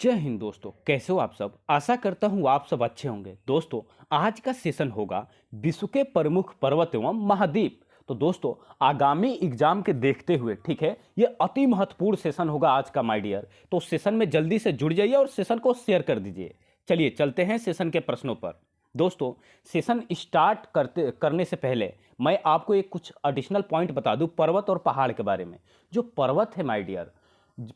जय हिंद दोस्तों, कैसे हो आप सब। आशा करता हूँ आप सब अच्छे होंगे। दोस्तों, आज का सेशन होगा विश्व के प्रमुख पर्वत एवं महाद्वीप। तो दोस्तों, आगामी एग्जाम के देखते हुए, ठीक है, ये अति महत्वपूर्ण सेशन होगा आज का माय डियर। तो सेशन में जल्दी से जुड़ जाइए और सेशन को शेयर कर दीजिए। चलिए चलते हैं सेशन के प्रश्नों पर। दोस्तों, सेशन स्टार्ट करने से पहले मैं आपको एक कुछ एडिशनल पॉइंट बता दूं पर्वत और पहाड़ के बारे में। जो पर्वत है माय डियर,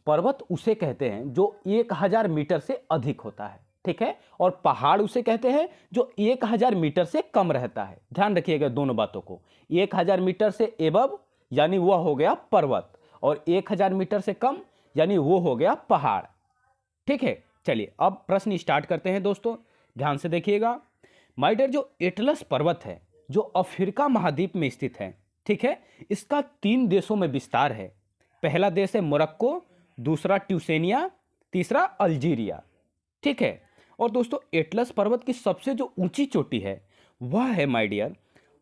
पर्वत उसे कहते हैं जो 1000 मीटर से अधिक होता है, ठीक है, और पहाड़ उसे कहते हैं जो 1000 मीटर से कम रहता है। ध्यान रखिएगा दोनों बातों को। 1000 मीटर से एबव यानी वह हो गया पर्वत, और 1000 मीटर से कम यानी वो हो गया पहाड़। ठीक है, चलिए अब प्रश्न स्टार्ट करते हैं। दोस्तों, ध्यान से देखिएगा। माय डियर, जो एटलस पर्वत है जो अफ्रीका महाद्वीप में स्थित है, ठीक है, इसका 3 देशों में विस्तार है। पहला देश है मोरक्को, दूसरा ट्यूसेनिया, तीसरा अल्जीरिया। ठीक है, और दोस्तों एटलस पर्वत की सबसे जो ऊंची चोटी है वह है माय डियर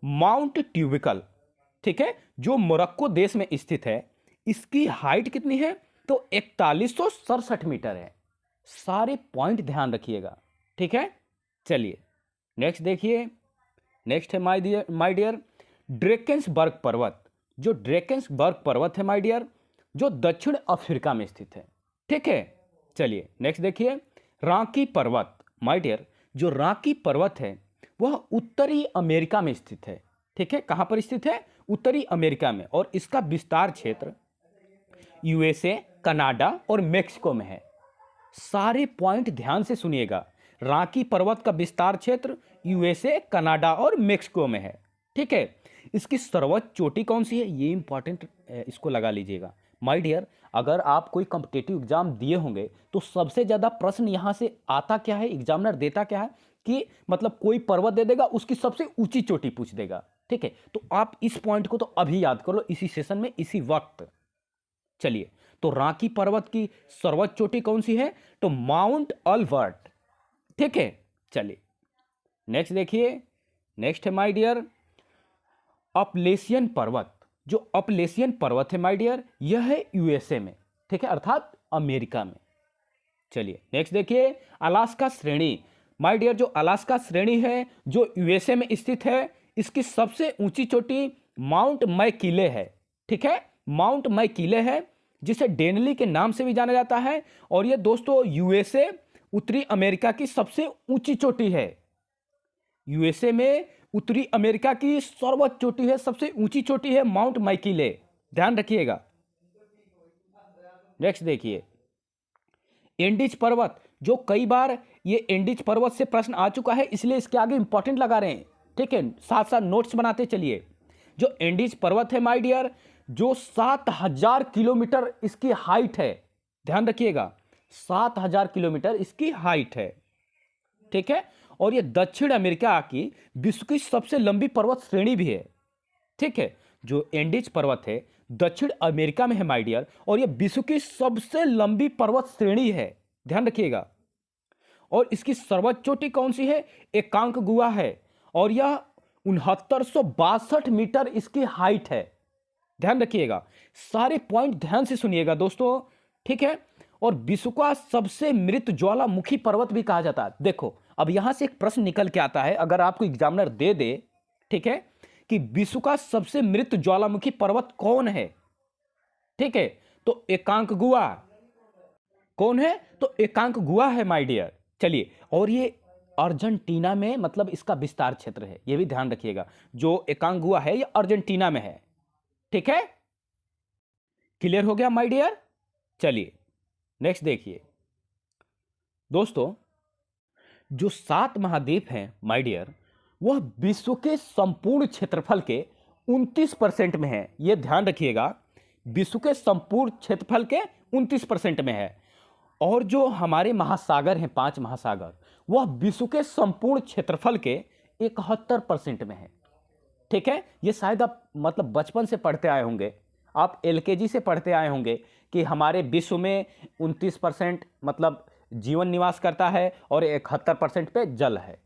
माउंट ट्यूबिकल, ठीक है, जो मोरक्को देश में स्थित है। इसकी हाइट कितनी है? तो 4167 मीटर है। सारे पॉइंट ध्यान रखिएगा, ठीक है। चलिए नेक्स्ट देखिए। नेक्स्ट है माय डियर ड्रेकेंसबर्ग पर्वत। जो ड्रेकेंसबर्ग पर्वत है माय डियर, जो दक्षिण अफ्रीका में स्थित है। ठीक है, चलिए नेक्स्ट देखिए। रांकी पर्वत माय डियर, जो रांकी पर्वत है वह उत्तरी अमेरिका में स्थित है। ठीक है, कहां पर स्थित है? उत्तरी अमेरिका में, और इसका विस्तार क्षेत्र यूएसए, कनाडा और मेक्सिको में है। सारे पॉइंट ध्यान से सुनिएगा। रांकी पर्वत का विस्तार क्षेत्र यूएसए, कनाडा और मेक्सिको में है। ठीक है, इसकी सर्वोच्च चोटी कौन सी है? ये इंपॉर्टेंट, इसको लगा लीजिएगा माय डियर। अगर आप कोई कॉम्पिटिटिव एग्जाम दिए होंगे तो सबसे ज्यादा प्रश्न यहां से आता क्या है, एग्जामिनर देता क्या है कि मतलब कोई पर्वत दे देगा, उसकी सबसे ऊंची चोटी पूछ देगा। ठीक है, तो आप इस पॉइंट को तो अभी याद कर लो, इसी सेशन में, इसी वक्त। चलिए, तो रांकी पर्वत की सर्वोच्च चोटी कौन सी है? तो माउंट अल्बर्ट। ठीक है, चलिए नेक्स्ट देखिए। नेक्स्ट है माय डियर अपलेशियन पर्वत। जो अपलेशियन पर्वत है माय डियर, यह है यूएसए में, ठीक है, अर्थात अमेरिका में। चलिए नेक्स्ट देखिए। अलास्का श्रेणी माय डियर, जो अलास्का श्रेणी है जो यूएसए में स्थित है, इसकी सबसे ऊंची चोटी माउंट मैकिले है। ठीक है, माउंट मैकिले है, जिसे डेनली के नाम से भी जाना जाता है। और यह दोस्तों यूएसए, उत्तरी अमेरिका की सबसे ऊंची चोटी है। यूएसए में उत्तरी अमेरिका की सर्वोच्च चोटी है, सबसे ऊंची चोटी है माउंट मैकिले। ध्यान रखिएगा। नेक्स्ट देखिए एंडीज पर्वत। जो कई बार ये एंडीज पर्वत से प्रश्न आ चुका है, इसलिए इसके आगे इंपॉर्टेंट लगा रहे हैं। ठीक है, साथ साथ नोट्स बनाते चलिए। जो एंडीज पर्वत है माय डियर, जो 7000 किलोमीटर इसकी हाइट है। ध्यान रखिएगा, 7000 किलोमीटर इसकी हाइट है। ठीक है, और यह दक्षिण अमेरिका की विश्व की सबसे लंबी पर्वत श्रेणी भी है। ठीक है, जो एंडीज पर्वत है दक्षिण अमेरिका में है माय डियर, और यह विश्व की सबसे लंबी पर्वत श्रेणी है। ध्यान रखिएगा। और इसकी सर्वोच्च चोटी कौन सी है? एकांकगुआ है, और यह 6962 मीटर इसकी हाइट है। ध्यान रखिएगा, सारे पॉइंट ध्यान से सुनिएगा दोस्तों। ठीक है, और विश्व का सबसे मृत ज्वालामुखी पर्वत भी कहा जाता है। देखो, अब यहां से एक प्रश्न निकल के आता है, अगर आपको एग्जामिनर दे दे, ठीक है, कि विश्व का सबसे मृत ज्वालामुखी पर्वत कौन है? ठीक है, तो एकांकगुआ। कौन है? तो एकांकगुआ है माय डियर। चलिए, और ये अर्जेंटीना में, मतलब इसका विस्तार क्षेत्र है, ये भी ध्यान रखिएगा। जो एकांकगुआ है ये अर्जेंटीना में है। ठीक है, क्लियर हो गया माय डियर। चलिए नेक्स्ट देखिए। दोस्तों, जो 7 महाद्वीप हैं माय डियर, वह विश्व के संपूर्ण क्षेत्रफल के 29% में है। यह ध्यान रखिएगा, विश्व के संपूर्ण क्षेत्रफल के 29% में है। और जो हमारे महासागर हैं, 5 महासागर, वह विश्व के संपूर्ण क्षेत्रफल के 71% में है। ठीक है, ये शायद आप मतलब बचपन से पढ़ते आए होंगे, आप एलकेजी से पढ़ते आए होंगे कि हमारे विश्व में 29% मतलब जीवन निवास करता है और 71% पे जल है।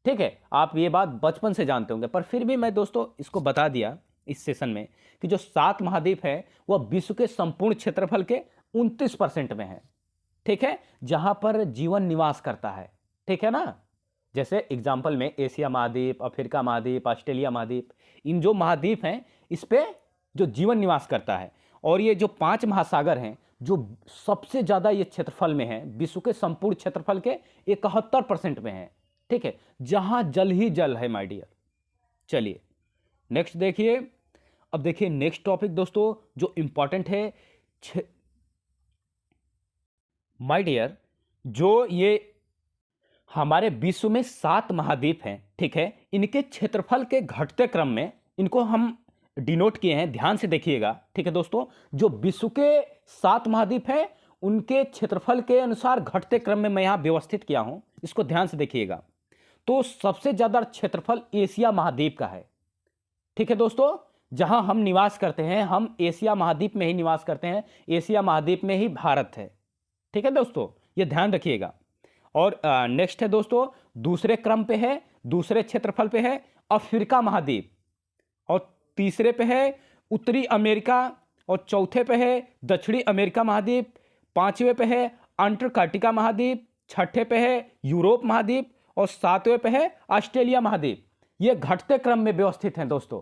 ठीक है, आप ये बात बचपन से जानते होंगे, पर फिर भी मैं दोस्तों इसको बता दिया इस सेशन में कि जो 7 महाद्वीप है वह विश्व के संपूर्ण क्षेत्रफल के 29% में है। ठीक है, जहां पर जीवन निवास करता है, ठीक है ना। जैसे एग्जाम्पल में एशिया महाद्वीप, अफ्रीका महाद्वीप, ऑस्ट्रेलिया महाद्वीप, इन जो महाद्वीप हैं इस पे जो जीवन निवास करता है। और ये जो 5 महासागर हैं जो सबसे ज्यादा ये क्षेत्रफल में है, विश्व के संपूर्ण क्षेत्रफल के 71% में है, ठीक है, जहां जल ही जल है माय डियर। चलिए नेक्स्ट देखिए। अब देखिए नेक्स्ट टॉपिक दोस्तों जो इंपॉर्टेंट है माय डियर, जो ये हमारे विश्व में 7 महाद्वीप हैं, ठीक है, इनके क्षेत्रफल के घटते क्रम में इनको हम डिनोट किए हैं, ध्यान से देखिएगा, ठीक है दोस्तों। जो विश्व के 7 महाद्वीप हैं उनके क्षेत्रफल के अनुसार घटते क्रम में मैं यहां व्यवस्थित किया हूं, इसको ध्यान से देखिएगा। तो सबसे ज्यादा क्षेत्रफल एशिया महाद्वीप का है, ठीक है दोस्तों। जहां हम निवास करते हैं, हम एशिया महाद्वीप में ही निवास करते हैं, एशिया महाद्वीप में ही भारत है, ठीक है दोस्तों, ये ध्यान रखिएगा। और नेक्स्ट है दोस्तों, दूसरे क्रम पे है, दूसरे क्षेत्रफल पे है अफ्रीका महाद्वीप, और तीसरे पे है उत्तरी अमेरिका, और चौथे पे है दक्षिणी अमेरिका महाद्वीप, पांचवें पे है अंटार्कटिका महाद्वीप, छठे पे है यूरोप महाद्वीप, और सातवें पे है ऑस्ट्रेलिया महाद्वीप। ये घटते क्रम में व्यवस्थित हैं दोस्तों।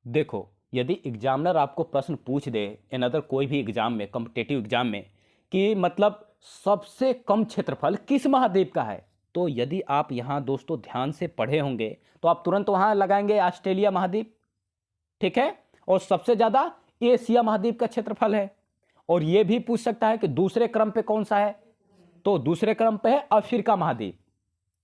देखो यदि एग्जामिनर आपको प्रश्न पूछ दे अनदर कोई भी एग्जाम में, कॉम्पिटेटिव एग्जाम में, कि मतलब सबसे कम क्षेत्रफल किस महाद्वीप का है, तो यदि आप यहां दोस्तों ध्यान से पढ़े होंगे तो आप तुरंत वहां लगाएंगे ऑस्ट्रेलिया महाद्वीप, ठीक है। और सबसे ज्यादा एशिया महाद्वीप का क्षेत्रफल है। और यह भी पूछ सकता है कि दूसरे क्रम पे कौन सा है, तो दूसरे क्रम पे है अफ्रीका महाद्वीप,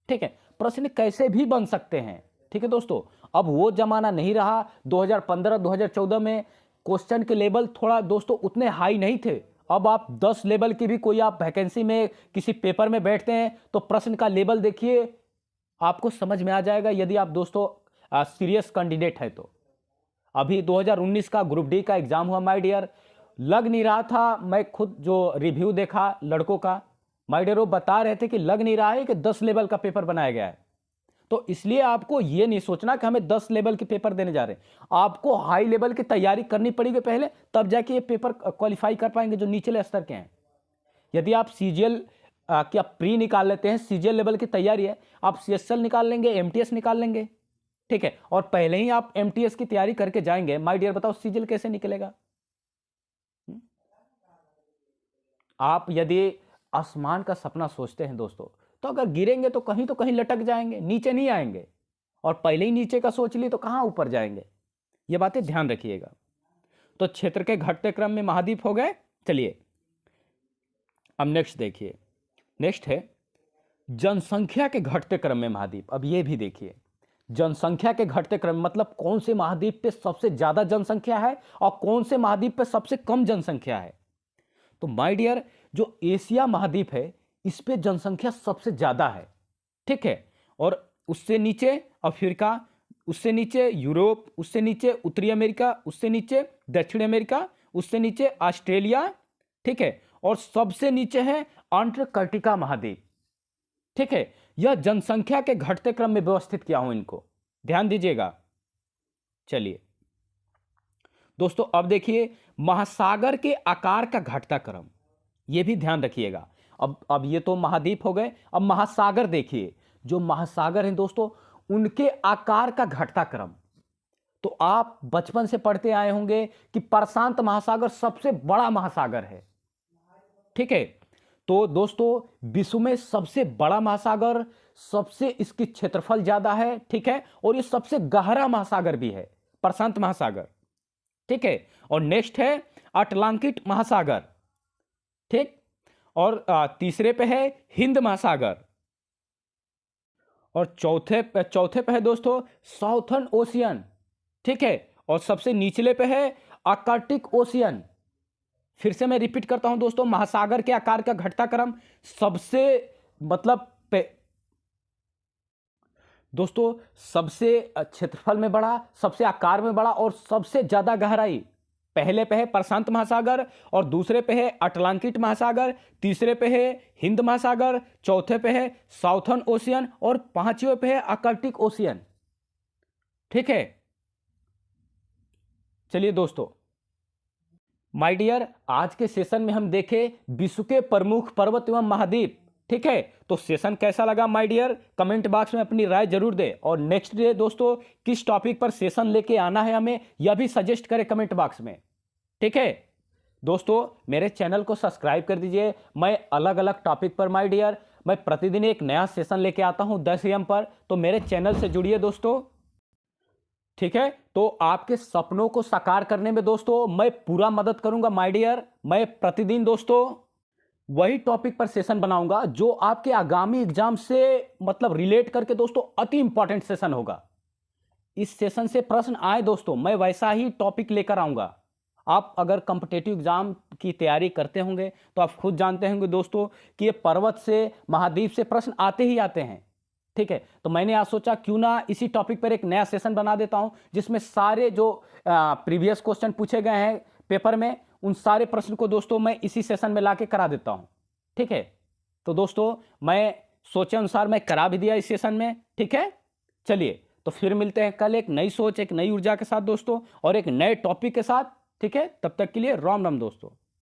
ठीक है। प्रश्न कैसे भी बन सकते हैं, ठीक है दोस्तों। अब वो जमाना नहीं रहा, 2015-2014 में क्वेश्चन के लेवल थोड़ा दोस्तों उतने हाई नहीं थे। अब आप 10 लेवल की भी कोई आप वैकेंसी में किसी पेपर में बैठते हैं तो प्रश्न का लेवल देखिए, आपको समझ में आ जाएगा यदि आप दोस्तों सीरियस कैंडिडेट है तो। अभी 2019 का ग्रुप डी का एग्जाम हुआ माय डियर, लग नहीं रहा था, मैं खुद जो रिव्यू देखा लड़कों का माय डियर, वो बता रहे थे कि लग नहीं रहा है कि 10 लेवल का पेपर बनाया गया है। तो इसलिए आपको ये नहीं सोचना कि हमें 10 लेवल के पेपर देने जा रहे हैं, आपको हाई लेवल की तैयारी करनी पड़ेगी पहले, तब जाके ये पेपर क्वालिफाई कर पाएंगे जो निचले स्तर के हैं। यदि आप सीजीएल क्या प्री निकाल लेते हैं, सीजीएल लेवल की तैयारी है, आप सीएसएल निकाल लेंगे, एमटीएस निकाल लेंगे, ठीक है, और पहले ही आप एमटीएस की तैयारी करके जाएंगे, माय डियर बताओ सीजीएल कैसे निकलेगा। आप यदि आसमान का सपना सोचते हैं दोस्तों, तो अगर गिरेंगे तो कहीं लटक जाएंगे, नीचे नहीं आएंगे, और पहले ही नीचे का सोच ली तो कहां ऊपर जाएंगे। ये बातें ध्यान रखिएगा। तो क्षेत्र के घटते क्रम में महाद्वीप हो गए। चलिए अब नेक्स्ट देखिए, नेक्स्ट है जनसंख्या के घटते क्रम में महाद्वीप। अब ये भी देखिए, जनसंख्या के घटते क्रम मतलब कौन से महाद्वीप पे सबसे ज्यादा जनसंख्या है और कौन से महाद्वीप पे सबसे कम जनसंख्या है। तो माय डियर, जो एशिया महाद्वीप है इस पे जनसंख्या सबसे ज्यादा है, ठीक है, और उससे नीचे अफ्रीका, उससे नीचे यूरोप, उससे नीचे उत्तरी अमेरिका, उससे नीचे दक्षिण अमेरिका, उससे नीचे ऑस्ट्रेलिया, ठीक है, और सबसे नीचे है अंटार्कटिका महाद्वीप, ठीक है। यह जनसंख्या के घटते क्रम में व्यवस्थित किया हूं इनको, ध्यान दीजिएगा। चलिए दोस्तों अब देखिए महासागर के आकार का घटता क्रम, यह भी ध्यान रखिएगा। अब ये तो महाद्वीप हो गए, अब महासागर देखिए, जो महासागर हैं दोस्तों उनके आकार का घटता क्रम। तो आप बचपन से पढ़ते आए होंगे कि प्रशांत महासागर सबसे बड़ा महासागर है, ठीक है। तो दोस्तों विश्व में सबसे बड़ा महासागर, सबसे इसकी क्षेत्रफल ज्यादा है, ठीक है, और ये सबसे गहरा महासागर भी है, प्रशांत महासागर, ठीक है। और नेक्स्ट है अटलांटिक महासागर, ठीक, और तीसरे पे है हिंद महासागर, और चौथे पे है दोस्तों साउथर्न ओशियन, ठीक है, और सबसे निचले पे है आर्कटिक ओशियन। फिर से मैं रिपीट करता हूं दोस्तों, महासागर के आकार का घटता क्रम सबसे मतलब दोस्तों सबसे क्षेत्रफल में बड़ा, सबसे आकार में बड़ा और सबसे ज्यादा गहराई, पहले पे है प्रशांत महासागर, और दूसरे पे है अटलांटिक महासागर, तीसरे पे है हिंद महासागर, चौथे पे है साउथर्न ओशियन, और पांचवें पे है आर्कटिक ओशियन, ठीक है। चलिए दोस्तों माय डियर, आज के सेशन में हम देखें विश्व के प्रमुख पर्वत एवं महाद्वीप। ठीक है, तो सेशन कैसा लगा माय डियर, कमेंट बॉक्स में अपनी राय जरूर दे। और नेक्स्ट डे दोस्तों किस टॉपिक पर सेशन लेके आना है हमें, यह भी सजेस्ट करें कमेंट बॉक्स में। ठीक है दोस्तों, मेरे चैनल को सब्सक्राइब कर दीजिए। मैं अलग अलग टॉपिक पर माय डियर मैं प्रतिदिन एक नया सेशन लेके आता हूं 10 AM पर, तो मेरे चैनल से जुड़िए दोस्तों। ठीक है, तो आपके सपनों को साकार करने में दोस्तों मैं पूरा मदद करूंगा माय डियर। मैं प्रतिदिन दोस्तों वही टॉपिक पर सेशन बनाऊंगा जो आपके आगामी एग्जाम से मतलब रिलेट करके दोस्तों अति इंपॉर्टेंट सेशन होगा। इस सेशन से प्रश्न आए दोस्तों, मैं वैसा ही टॉपिक लेकर आऊंगा। आप अगर कॉम्पिटिटिव एग्जाम की तैयारी करते होंगे तो आप खुद जानते होंगे दोस्तों कि ये पर्वत से, महाद्वीप से प्रश्न आते ही आते हैं। ठीक है, तो मैंने आज सोचा क्यों ना इसी टॉपिक पर एक नया सेशन बना देता हूं जिसमें सारे जो प्रीवियस क्वेश्चन पूछे गए हैं पेपर में, उन सारे प्रश्न को दोस्तों मैं इसी सेशन में लाके करा देता हूं। ठीक है, तो दोस्तों मैं सोचे अनुसार मैं करा भी दिया इस सेशन में। ठीक है, चलिए तो फिर मिलते हैं कल एक नई सोच, एक नई ऊर्जा के साथ दोस्तों, और एक नए टॉपिक के साथ। ठीक है, तब तक के लिए राम राम दोस्तों।